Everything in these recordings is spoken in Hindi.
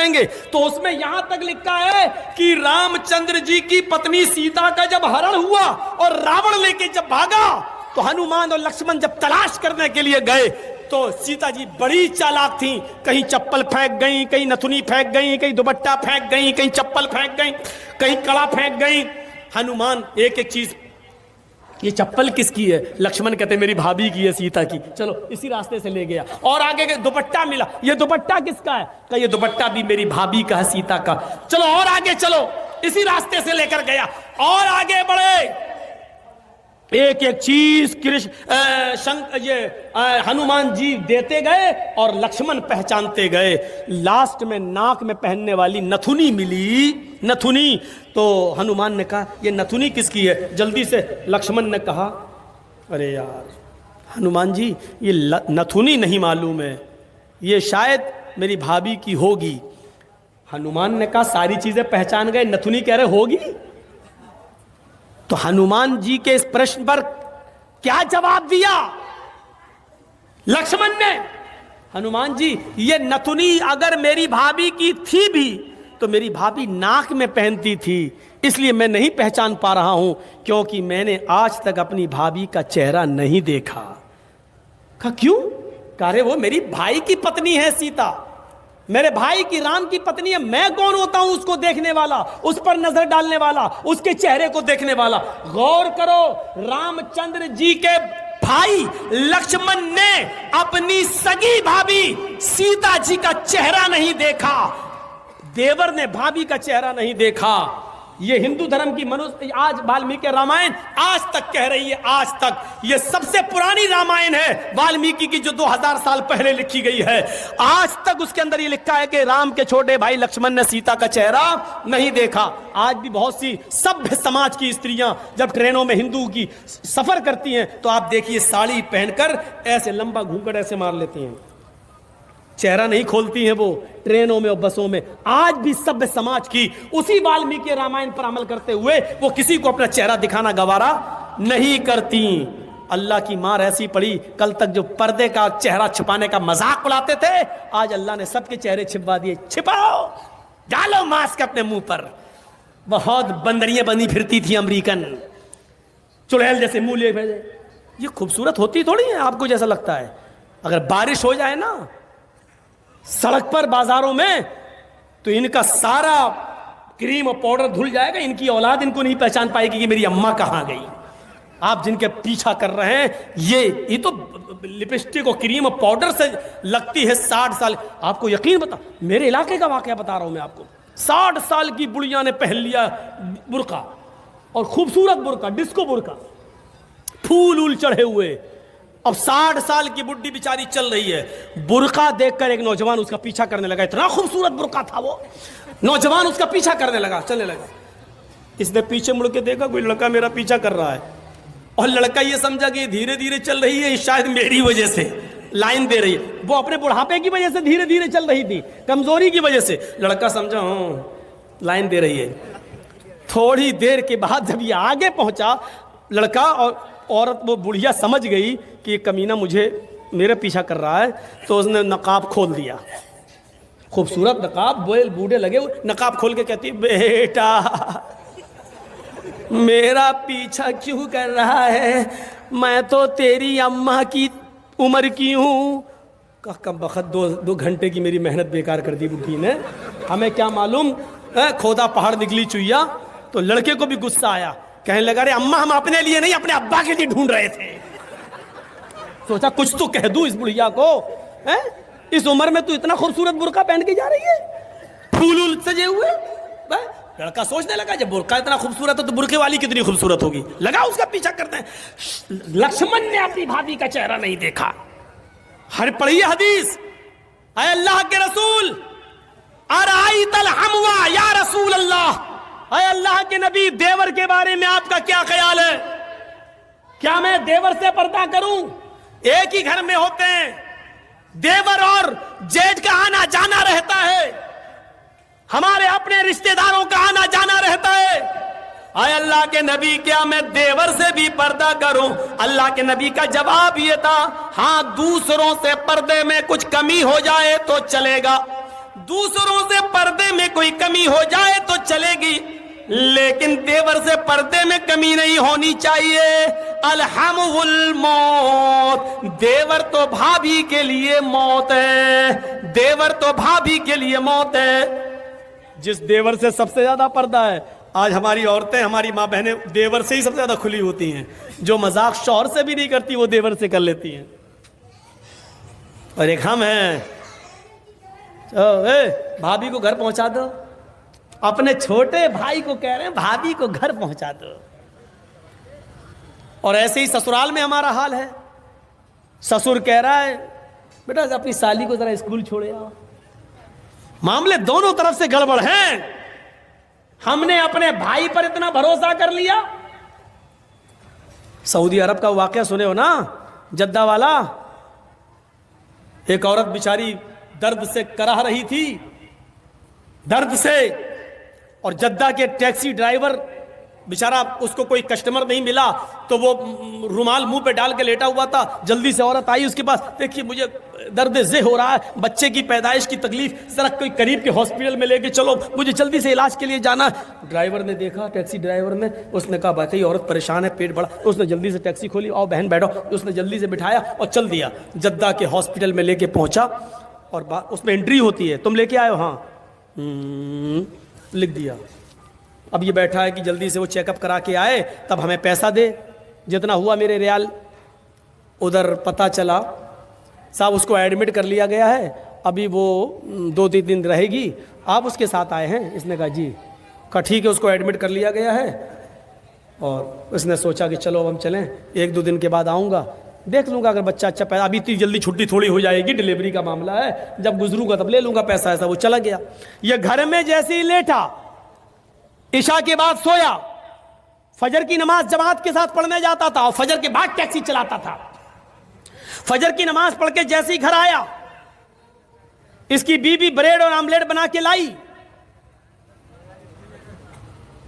करेंगे। तो उसमें यहां तक लिखा है कि रामचंद्र जी की पत्नी सीता का जब हरण हुआ और रावण लेके जब भागा, तो हनुमान और लक्ष्मण जब तलाश करने के लिए गए तो सीता जी बड़ी चालाक थी। कहीं चप्पल फेंक गई, कहीं नथुनी फेंक गई, कहीं दुपट्टा फेंक गई, कहीं चप्पल फेंक गई, कहीं कड़ा फेंक गई। हनुमान एक एक चीज, ये चप्पल किसकी है? लक्ष्मण कहते मेरी भाभी की है, सीता की। चलो इसी रास्ते से ले गया। और आगे दुपट्टा मिला, ये दुपट्टा किसका है? कहा ये दुपट्टा भी मेरी भाभी का है, सीता का। चलो और आगे चलो, इसी रास्ते से लेकर गया। और आगे बढ़े, एक एक चीज हनुमान जी देते गए और लक्ष्मण पहचानते गए। लास्ट में नाक में पहनने वाली नथुनी मिली, नथुनी। तो हनुमान ने कहा ये नथुनी किसकी है? जल्दी से लक्ष्मण ने कहा अरे यार हनुमान जी ये नथुनी नहीं मालूम है, ये शायद मेरी भाभी की होगी। हनुमान ने कहा सारी चीजें पहचान गए, नथुनी कह रहे होगी। तो हनुमान जी के इस प्रश्न पर क्या जवाब दिया लक्ष्मण ने? हनुमान जी ये नथुनी अगर मेरी भाभी की थी भी तो मेरी भाभी नाक में पहनती थी, इसलिए मैं नहीं पहचान पा रहा हूं, क्योंकि मैंने आज तक अपनी भाभी का चेहरा नहीं देखा। कहा क्यों? कह रहे वो मेरी भाई की पत्नी है सीता, मेरे भाई की राम की पत्नी है। मैं कौन होता हूं उसको देखने वाला, उस पर नजर डालने वाला, उसके चेहरे को देखने वाला? गौर करो, रामचंद्र जी के भाई लक्ष्मण ने अपनी सगी भाभी सीता जी का चेहरा नहीं देखा, देवर ने भाभी का चेहरा नहीं देखा। ये हिंदू धर्म की मनुष्य आज वाल्मीकि रामायण आज तक कह रही है, आज तक ये सबसे पुरानी रामायण है वाल्मीकि की, जो 2000 साल पहले लिखी गई है। आज तक उसके अंदर ये लिखा है कि राम के छोटे भाई लक्ष्मण ने सीता का चेहरा नहीं देखा। आज भी बहुत सी सभ्य समाज की स्त्रियां जब ट्रेनों में हिंदू की सफर करती हैं तो आप देखिए साड़ी पहनकर ऐसे लंबा घूंघट ऐसे मार लेती हैं, चेहरा नहीं खोलती हैं वो ट्रेनों में और बसों में। आज भी सभ्य समाज की उसी वाल्मीकि रामायण पर अमल करते हुए वो किसी को अपना चेहरा दिखाना गवारा नहीं करती। अल्लाह की मार ऐसी पड़ी, कल तक जो पर्दे का चेहरा छिपाने का मजाक उड़ाते थे, आज अल्लाह ने सबके चेहरे छिपा दिए। छिपाओ, डालो मास्क अपने मुंह पर। बहुत बंदरियां बनी फिरती थी अमेरिकन, चुड़ैल जैसे मुंह लिए भेजे। ये खूबसूरत होती थोड़ी है आपको जैसा लगता है। अगर बारिश हो जाए ना सड़क पर बाजारों में तो इनका सारा क्रीम और पाउडर धुल जाएगा, इनकी औलाद इनको नहीं पहचान पाएगी कि मेरी अम्मा कहां गई। आप जिनके पीछा कर रहे हैं ये तो लिपस्टिक और क्रीम और पाउडर से लगती है 60 साल। आपको यकीन बता, मेरे इलाके का वाकया बता रहा हूं मैं आपको। 60 साल की बुढ़िया ने पहन लिया बुर्का, और खूबसूरत बुर्का, डिस्को बुर्का, फूल उल चढ़े हुए। अब 60 साल की बुढ़ी बेचारी चल रही है, बुर्का देखकर एक नौजवान उसका पीछा करने लगा। इतना खूबसूरत बुर्का था वो, नौजवान उसका पीछा करने लगा, चलने लगा। इसने पीछे मुड़ के देखा कोई लड़का मेरा पीछा कर रहा है, और लड़का ये समझा कि धीरे धीरे चल रही है, शायद मेरी वजह से लाइन दे रही है। वो अपने बुढ़ापे की वजह से धीरे धीरे चल रही थी, कमजोरी की वजह से। लड़का समझा लाइन दे रही है। थोड़ी देर के बाद जब ये आगे पहुंचा, लड़का और औरत, वो बुढ़िया समझ गई कि ये कमीना मेरे पीछा कर रहा है, तो उसने नकाब खोल दिया। खूबसूरत नकाब, बूढ़े लगे, नकाब खोल के कहती बेटा मेरा पीछा क्यों कर रहा है, मैं तो तेरी अम्मा की उम्र की हूँ। कम बखत 2 घंटे की मेरी मेहनत बेकार कर दी बुढ़ी ने, हमें क्या मालूम खोदा पहाड़ निकली चुईया। तो लड़के को भी गुस्सा आया, कहने लगा अरे अम्मा हम अपने लिए नहीं अपने अब्बा के लिए ढूंढ रहे थे। सोचा कुछ तो कह दूं इस बुढ़िया को, इस उम्र में तू इतना खूबसूरत बुर्का पहन के जा रही है, फूल सजे हुए। लड़का सोचने लगा जब बुर्का इतना खूबसूरत है तो बुर्के वाली कितनी खूबसूरत होगी, लगा उसका पीछा करते हैं। लक्ष्मण ने अपनी भाभी का चेहरा नहीं देखा। हर पढ़ी हदीस, अय अल्लाह के रसूल अराइतल हमवा या रसूल अल्लाह, अय अल्लाह के नबी देवर के बारे में आपका क्या ख्याल है? क्या मैं देवर से पर्दा करूं? एक ही घर में होते हैं, देवर और जेठ का आना जाना रहता है, हमारे अपने रिश्तेदारों का आना जाना रहता है। आय अल्लाह के नबी क्या मैं देवर से भी पर्दा करूं? अल्लाह के नबी का जवाब ये था, हां दूसरों से पर्दे में कुछ कमी हो जाए तो चलेगा, दूसरों से पर्दे में कोई कमी हो जाए तो चलेगी, लेकिन देवर से पर्दे में कमी नहीं होनी चाहिए। अलहमुल मौत, देवर तो भाभी के लिए मौत है, देवर तो भाभी के लिए मौत है। जिस देवर से सबसे ज्यादा पर्दा है, आज हमारी औरतें, हमारी माँ बहनें देवर से ही सबसे ज्यादा खुली होती हैं। जो मजाक शौहर से भी नहीं करती वो देवर से कर लेती हैं। और एक हम हैं, भाभी को घर पहुंचा दो, अपने छोटे भाई को कह रहे हैं भाभी को घर पहुंचा दो। और ऐसे ही ससुराल में हमारा हाल है। ससुर कह रहा है बेटा अपनी साली को जरा स्कूल छोड़े आओ। मामले दोनों तरफ से गड़बड़ हैं। हमने अपने भाई पर इतना भरोसा कर लिया। सऊदी अरब का वाकया सुने हो ना, जद्दा वाला। एक औरत बेचारी दर्द से कराह रही थी, दर्द से, और जद्दा के टैक्सी ड्राइवर बेचारा, उसको कोई कस्टमर नहीं मिला तो वो रुमाल मुंह पे डाल के लेटा हुआ था। जल्दी से औरत आई उसके पास, देखिए मुझे दर्द जे हो रहा है, बच्चे की पैदाइश की तकलीफ, जरा कोई करीब के हॉस्पिटल में लेके चलो, मुझे जल्दी से इलाज के लिए जाना। ड्राइवर ने देखा, टैक्सी ड्राइवर ने, उसने कहा भाई औरत परेशान है, पेट बड़ा। उसने जल्दी से टैक्सी खोली, आओ बहन बैठो। उसने जल्दी से बिठाया और चल दिया। जद्दा के हॉस्पिटल में लेके पहुंचा और उसमें एंट्री होती है, तुम लेके आए हो? हाँ, लिख दिया। अब ये बैठा है कि जल्दी से वो चेकअप करा के आए, तब हमें पैसा दे। जितना हुआ मेरे रियाल, उधर पता चला साहब उसको एडमिट कर लिया गया है, अभी वो 2-3 दिन रहेगी, आप उसके साथ आए हैं? इसने कहा जी। कहा ठीक है, उसको एडमिट कर लिया गया है। और उसने सोचा कि चलो हम चलें, 1-2 दिन के बाद आऊँगा, देख लूँगा अगर बच्चा अच्छा पैदा, अभी इतनी जल्दी छुट्टी थोड़ी हो जाएगी, डिलीवरी का मामला है, जब गुजरूंगा तब ले लूँगा पैसा। ऐसा वो चला गया। ये घर में जैसे ही लेटा, इशा के बाद सोया, फजर की नमाज जमात के साथ पढ़ने जाता था और फजर के बाद टैक्सी चलाता था। फजर की नमाज पढ़ के जैसे ही घर आया, इसकी बीबी ब्रेड और आमलेट बना के लाई।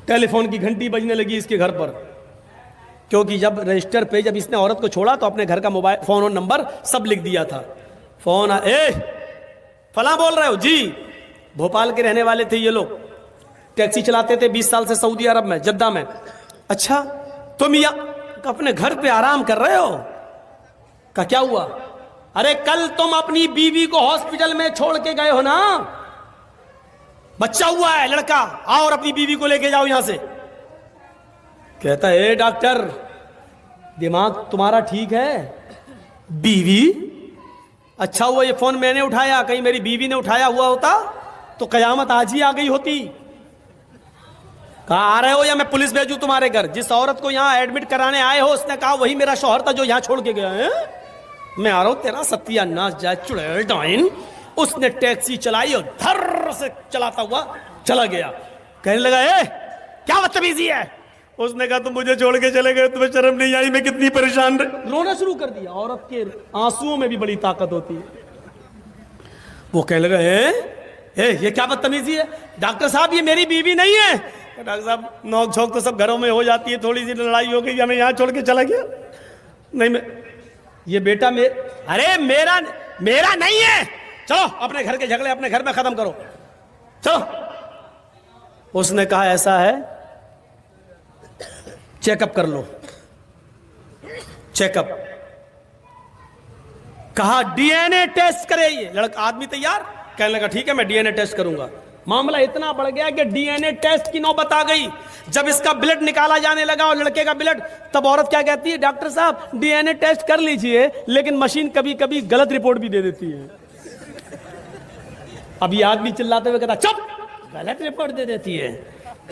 टेलीफोन की घंटी बजने लगी इसके घर पर, क्योंकि जब रजिस्टर पे जब इसने औरत को छोड़ा तो अपने घर का मोबाइल फोन और नंबर सब लिख दिया था। फोन फला बोल रहे हो जी? भोपाल के रहने वाले थे ये लोग, टैक्सी चलाते थे 20 साल से सऊदी अरब में, जद्दा में। अच्छा तुम अपने घर पे आराम कर रहे हो? का क्या हुआ? अरे कल तुम अपनी बीवी को हॉस्पिटल में छोड़ के गए हो ना, बच्चा हुआ है लड़का, आओ और अपनी बीवी को लेके जाओ यहां से। कहता है डॉक्टर दिमाग तुम्हारा ठीक है? बीवी? अच्छा हुआ ये फोन मैंने उठाया, कहीं मेरी बीवी ने उठाया हुआ होता तो कयामत आज ही आ गई होती। कहा आ रहे हो या मैं पुलिस भेजूं तुम्हारे घर? जिस औरत को यहाँ एडमिट कराने आए हो उसने कहा वही मेरा शौहर था जो यहाँ छोड़ के गया है। मैं आ रहा हूं, तेरा सत्यानाश जाए चुड़ैल डाइन। उसने टैक्सी चलाई और धर से चलाता हुआ चला गया। कहने लगा क्या बदतमीजी है? उसने कहा तुम मुझे छोड़ के चले गए, तुम्हें शर्म नहीं आई? मैं कितनी परेशान रही। रोना शुरू कर दिया। औरत के आंसुओं में भी बड़ी ताकत होती है। वो कहने लगा ये क्या बदतमीजी है? डॉक्टर साहब ये मेरी बीवी नहीं है। डॉक्टर साहब नोक झोंक तो सब घरों में हो जाती है, थोड़ी सी लड़ाई हो गई, हमें यहाँ छोड़ के चला गया। नहीं मैं ये बेटा अरे मेरा नहीं है, चलो अपने घर के झगड़े अपने घर में खत्म करो, चलो। उसने कहा ऐसा है चेकअप कर लो। चेकअप कहा डीएनए टेस्ट करे। ये लड़का आदमी तैयार, कहने लगा ठीक है मैं डीएनए टेस्ट करूंगा। मामला इतना बढ़ गया कि डीएनए टेस्ट की नौबत आ गई। जब इसका ब्लड निकाला जाने लगा और लड़के का ब्लड, तब औरत क्या कहती है? डॉक्टर साहब डीएनए टेस्ट कर लीजिए, लेकिन मशीन कभी कभी गलत रिपोर्ट भी दे देती है। अभी आदमी चिल्लाते हुए कहता चुप, गलत रिपोर्ट दे देती है।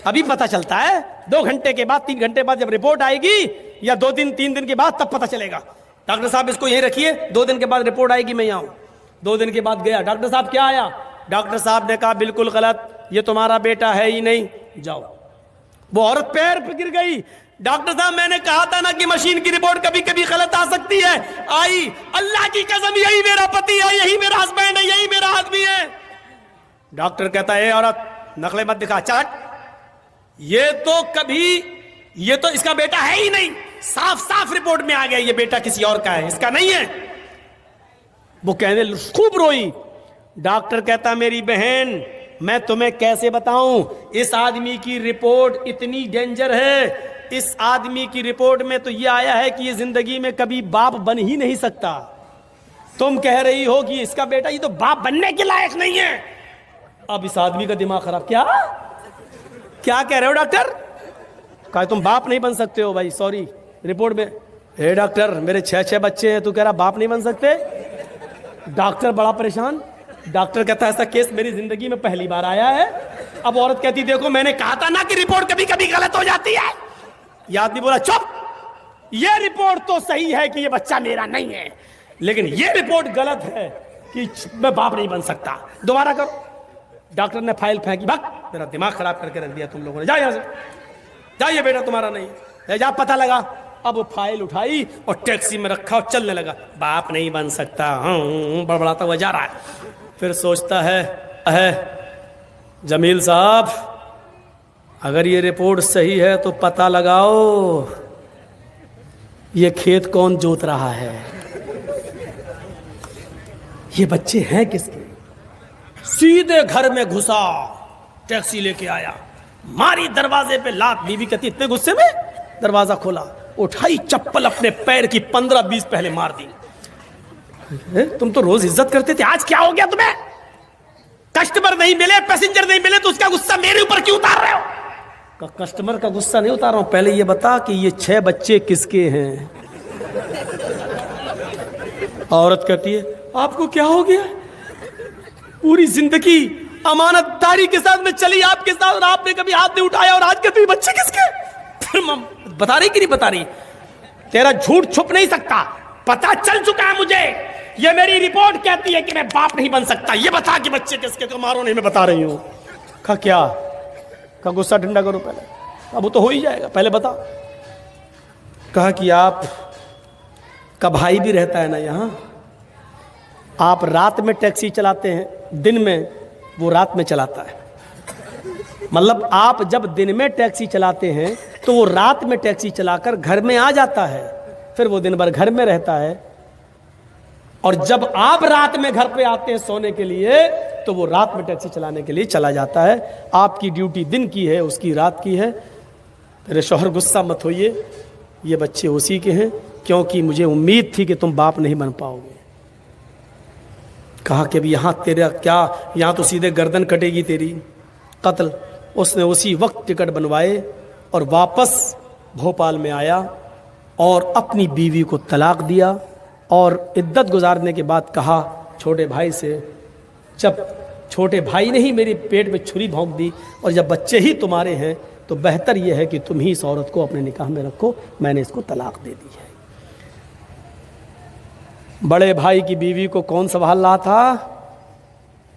अभी पता चलता है 2 घंटे के बाद, 3 घंटे बाद जब रिपोर्ट आएगी, या 2 दिन 3 दिन के बाद, तब पता चलेगा। डॉक्टर साहब इसको यहीं रखिए, 2 दिन के बाद रिपोर्ट आएगी, मैं यहाँ हूं। 2 दिन के बाद गया, डॉक्टर साहब क्या आया? डॉक्टर साहब ने कहा बिल्कुल गलत, ये तुम्हारा बेटा है ही नहीं, जाओ। वो औरत पैर पे गिर गई। डॉक्टर साहब मैंने कहा था ना कि मशीन की रिपोर्ट कभी कभी गलत आ सकती है। आई, अल्लाह की कसम यही मेरा पति है, यही मेरा हस्बैंड है, यही मेरा आदमी है। डॉक्टर कहता है औरत नकले मत दिखा, चट, ये तो इसका बेटा है ही नहीं, साफ साफ रिपोर्ट में आ गया ये बेटा किसी और का है, इसका नहीं है। वो कहने खूब रोई। डॉक्टर कहता मेरी बहन मैं तुम्हें कैसे बताऊं, इस आदमी की रिपोर्ट इतनी डेंजर है, इस आदमी की रिपोर्ट में तो ये आया है कि ये जिंदगी में कभी बाप बन ही नहीं सकता। तुम कह रही हो कि इसका बेटा ये तो बाप बनने के लायक नहीं है। अब इस आदमी का दिमाग खराब। क्या क्या कह रहे हो डॉक्टर? कहा तुम बाप नहीं बन सकते हो। भाई सॉरी, रिपोर्ट में हे डॉक्टर मेरे 6 बच्चे हैं, तू कह रहा बाप नहीं बन सकते। डॉक्टर बड़ा परेशान। डॉक्टर कहता है ऐसा केस मेरी जिंदगी में पहली बार आया है। अब औरत कहती देखो मैंने कहा था ना कि रिपोर्ट कभी कभी गलत हो जाती है। ये आदमी बोला चुप, ये रिपोर्ट तो सही है कि ये बच्चा मेरा नहीं है, लेकिन ये रिपोर्ट गलत है कि मैं बाप नहीं बन सकता। दोबारा करो। डॉक्टर ने फाइल फेंकी। भाग, मेरा दिमाग खराब करके रख दिया तुम लोगों ने। जा यहां से, जाइए बेटा तुम्हारा नहीं है, जा पता लगा। अब वो फाइल उठाई और टैक्सी में रखा और चलने लगा। बाप नहीं बन सकता, बड़बड़ाता हुआ जा रहा है। फिर सोचता है जमील साहब अगर ये रिपोर्ट सही है तो पता लगाओ ये खेत कौन जोत रहा है, ये बच्चे हैं किसके। सीधे घर में घुसा, टैक्सी लेके आया, मारी दरवाजे पे लात। बीवी कहती इतने गुस्से में दरवाजा खोला, उठाई चप्पल अपने पैर की 15-20 पहले मार दी। तुम तो रोज इज्जत करते थे, आज क्या हो गया तुम्हें? कस्टमर नहीं मिले, पैसेंजर नहीं मिले तो उसका गुस्सा मेरे ऊपर क्यों उतार रहे हो? कस्टमर का गुस्सा नहीं उतार रहा हूं, पहले ये बता कि ये 6 बच्चे किसके हैं। औरत कहती है आपको क्या हो गया? पूरी जिंदगी अमानतदारी के साथ में चली आपके साथ और आपने कभी हाथ नहीं उठाया और आज कहते ये बच्चे किसके? फिर बता रही कि नहीं बता रही? तेरा झूठ छुप नहीं सकता, पता चल चुका है मुझे। ये मेरी रिपोर्ट कहती है कि मैं बाप नहीं बन सकता। ये बता कि बच्चे किसके? तो मारो नहीं, मैं बता रही हूं। कहा क्या? का गुस्सा ठंडा करो पहले, अब वो तो हो ही जाएगा, पहले बता। कहा कि आप का भाई भी रहता है ना यहां, आप रात में टैक्सी चलाते हैं, दिन में वो रात में चलाता है। मतलब आप जब दिन में टैक्सी चलाते हैं तो वो रात में टैक्सी चलाकर घर में आ जाता है, फिर वो दिन भर घर में रहता है। और जब आप रात में घर पे आते हैं सोने के लिए तो वो रात में टैक्सी चलाने के लिए चला जाता है। आपकी ड्यूटी दिन की है, उसकी रात की है। मेरे शौहर गुस्सा मत होइए, ये बच्चे उसी के हैं, क्योंकि मुझे उम्मीद थी कि तुम बाप नहीं बन पाओगे। कहा कि अभी यहाँ तेरा क्या, यहाँ तो सीधे गर्दन कटेगी तेरी, कत्ल। उसने उसी वक्त टिकट बनवाए और वापस भोपाल में आया और अपनी बीवी को तलाक दिया। और इद्दत गुजारने के बाद कहा छोटे भाई से, जब छोटे भाई ने ही मेरे पेट में छुरी भोंक दी और जब बच्चे ही तुम्हारे हैं तो बेहतर यह है कि तुम ही इस औरत को अपने निकाह में रखो, मैंने इसको तलाक दे दी है। बड़े भाई की बीवी को कौन संभाल रहा था?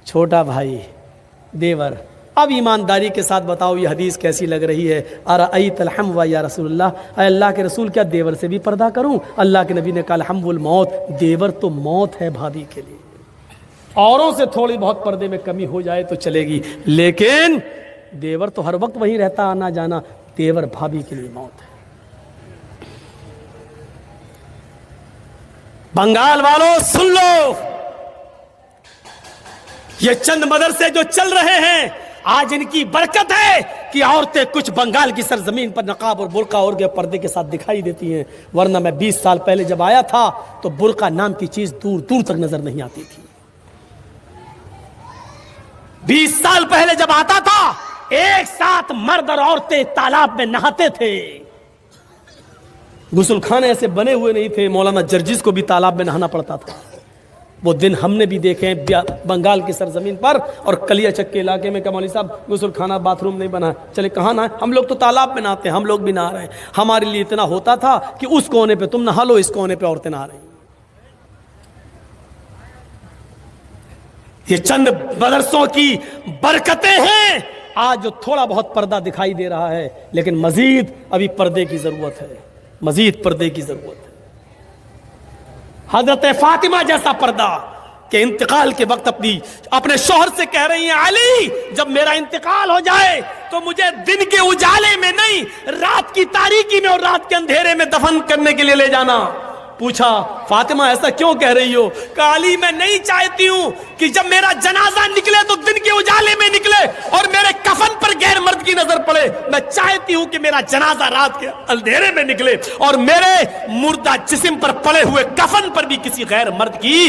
छोटा भाई, देवर। अब ईमानदारी के साथ बताओ ये हदीस कैसी लग रही है? अरअयतल हम या रसूलल्लाह, अल्लाह के रसूल क्या देवर से भी पर्दा करूं? अल्लाह के नबी ने कहा हमवुल मौत, देवर तो मौत है भाभी के लिए। औरों से थोड़ी बहुत पर्दे में कमी हो जाए तो चलेगी, लेकिन देवर तो हर वक्त वहीं रहता, आना जाना। देवर भाभी के लिए मौत है। बंगाल वालों सुन लो, ये चंद मदरसे जो चल रहे हैं आज इनकी बरकत है कि औरतें कुछ बंगाल की सरजमीन पर नकाब और बुर्का और के पर्दे के साथ दिखाई देती हैं। वरना मैं 20 साल पहले जब आया था तो बुर्का नाम की चीज दूर दूर तक नजर नहीं आती थी। 20 साल पहले जब आता था एक साथ मर्द और औरतें तालाब में नहाते थे। गुसलखाने ऐसे बने हुए नहीं थे, मौलाना जर्जिस को भी तालाब में नहाना पड़ता था। वो दिन हमने भी देखे हैं बंगाल की सरजमीन पर। और कलियाचक के इलाके में मौलवी साहब गुसलखाना बाथरूम नहीं बना, चले कहाँ नहाए? हम लोग तो तालाब में नहाते हैं, हम लोग भी नहा रहे हैं। हमारे लिए इतना होता था कि उस कोने पे तुम नहा लो, इस कोने पे औरतें नहा रही। ये चंद मदरसों की बरकतें हैं आज जो थोड़ा बहुत पर्दा दिखाई दे रहा है, लेकिन मजीद अभी पर्दे की जरूरत है, मजीद पर्दे की जरूरत है। हजरत फातिमा जैसा पर्दा के इंतकाल के वक्त अपने शौहर से कह रही हैं अली जब मेरा इंतकाल हो जाए तो मुझे दिन के उजाले में नहीं, रात की तारीकी में और रात के अंधेरे में दफन करने के लिए ले जाना। पूछा, फातिमा ऐसा क्यों कह रही हो? काली, मैं नहीं चाहती हूं कि जब मेरा जनाजा निकले तो दिन के उजाले में निकले और मेरे कफन पर गैर मर्द की नजर पड़े। मैं चाहती हूं कि मेरा जनाजा रात के अंधेरे में निकले और मेरे मुर्दा जिस्म पर पड़े हुए कफन पर भी किसी गैर मर्द की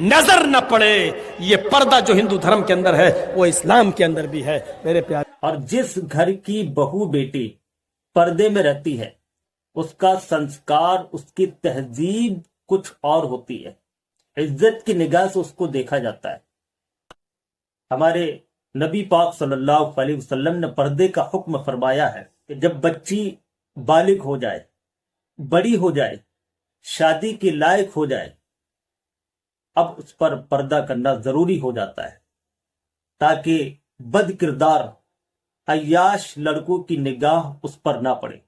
नजर न पड़े। ये पर्दा जो हिंदू धर्म के अंदर है वो इस्लाम के अंदर भी है मेरे प्यारे। और जिस घर की बहू बेटी पर्दे में रहती है उसका संस्कार, उसकी तहजीब कुछ और होती है। इज्जत की निगाह से उसको देखा जाता है। हमारे नबी पाक सल्लल्लाहु अलैहि वसल्लम ने पर्दे का हुक्म फरमाया है कि जब बच्ची बालिग हो जाए, बड़ी हो जाए, शादी के लायक हो जाए, अब उस पर पर्दा करना जरूरी हो जाता है ताकि बद किरदार अय्याश लड़कों की निगाह उस पर ना पड़े।